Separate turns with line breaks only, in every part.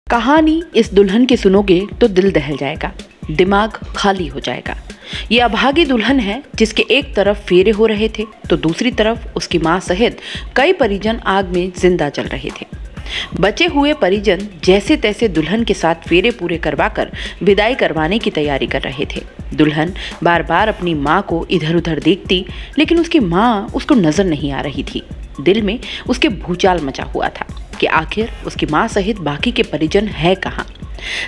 कहानी इस दुल्हन की सुनोगे तो दिल दहल जाएगा, दिमाग खाली हो जाएगा। ये अभागी दुल्हन है जिसके एक तरफ फेरे हो रहे थे तो दूसरी तरफ उसकी मां सहित कई परिजन आग में जिंदा जल रहे थे। बचे हुए परिजन जैसे तैसे दुल्हन के साथ फेरे पूरे करवाकर विदाई करवाने की तैयारी कर रहे थे। दुल्हन बार बार अपनी मां को इधर उधर देखती, लेकिन उसकी मां उसको नजर नहीं आ रही थी। दिल में उसके भूचाल मचा हुआ था कि आखिर उसकी मां सहित बाकी के परिजन है कहाँ।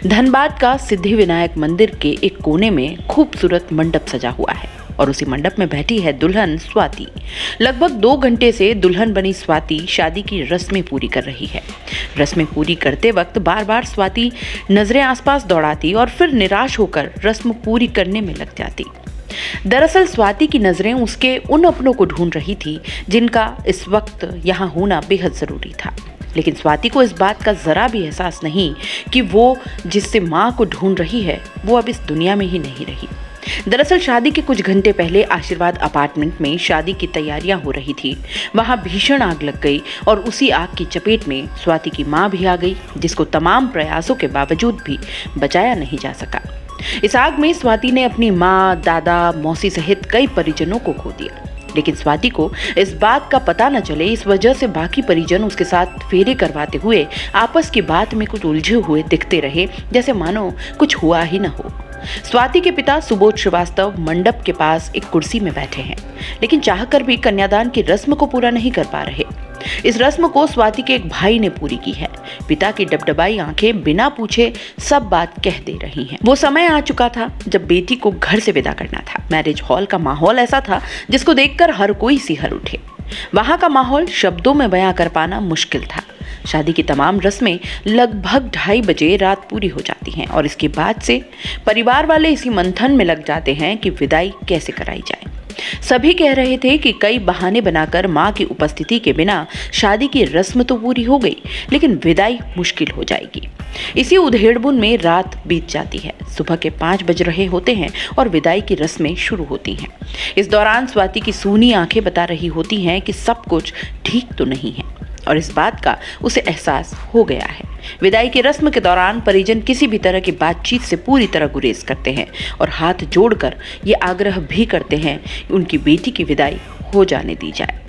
धनबाद का सिद्धिविनायक मंदिर के एक कोने में खूबसूरत मंडप सजा हुआ है और उसी मंडप में बैठी है दुल्हन स्वाति। लगभग 2 घंटे से दुल्हन बनी स्वाति शादी की रस्में पूरी कर रही है। रस्में पूरी करते वक्त बार बार स्वाति नजरें आसपास दौड़ाती और फिर निराश होकर रस्म पूरी करने में लग जाती। दरअसल स्वाति की नजरें उसके उन अपनों को ढूंढ रही थी जिनका इस वक्त यहाँ होना बेहद जरूरी था, लेकिन स्वाति को इस बात का जरा भी एहसास नहीं कि वो जिससे मां को ढूंढ रही है वो अब इस दुनिया में ही नहीं रही। दरअसल शादी के कुछ घंटे पहले आशीर्वाद अपार्टमेंट में शादी की तैयारियां हो रही थी। वहां भीषण आग लग गई और उसी आग की चपेट में स्वाति की मां भी आ गई, जिसको तमाम प्रयासों के बावजूद भी बचाया नहीं जा सका। इस आग में स्वाति ने अपनी मां, दादा, मौसी सहित कई परिजनों को खो दिया, लेकिन स्वाति को इस बात का पता न चले, इस वजह से बाकी परिजन उसके साथ फेरे करवाते हुए आपस की बात में कुछ उलझे हुए दिखते रहे, जैसे मानो कुछ हुआ ही न हो। स्वाति के पिता सुबोध श्रीवास्तव मंडप के पास एक कुर्सी में बैठे हैं, लेकिन चाहकर भी कन्यादान की रस्म को पूरा नहीं कर पा रहे। इस रस्म को स्वाति के एक भाई ने पूरी की है। पिता की डबडबाई आंखें बिना पूछे सब बात कह दे रही हैं। वो समय आ चुका था जब बेटी को घर से विदा करना था। मैरिज हॉल का माहौल ऐसा था जिसको देखकर हर कोई सिहर उठे। वहां का माहौल शब्दों में बयां कर पाना मुश्किल था। शादी की तमाम रस्में लगभग 2:30 बजे रात पूरी हो जाती हैं और इसके बाद से परिवार वाले इसी मंथन में लग जाते हैं कि विदाई कैसे कराई जाए। सभी कह रहे थे कि कई बहाने बनाकर मां की उपस्थिति के बिना शादी की रस्म तो पूरी हो गई, लेकिन विदाई मुश्किल हो जाएगी। इसी उधेड़बुन में रात बीत जाती है। सुबह के 5 बज रहे होते हैं और विदाई की रस्में शुरू होती हैं। इस दौरान स्वाति की सूनी आंखें बता रही होती हैं कि सब कुछ ठीक तो नहीं है और इस बात का उसे एहसास हो गया है। विदाई की रस्म के दौरान परिजन किसी भी तरह की बातचीत से पूरी तरह गुरेज करते हैं और हाथ जोड़कर ये आग्रह भी करते हैं कि उनकी बेटी की विदाई हो जाने दी जाए।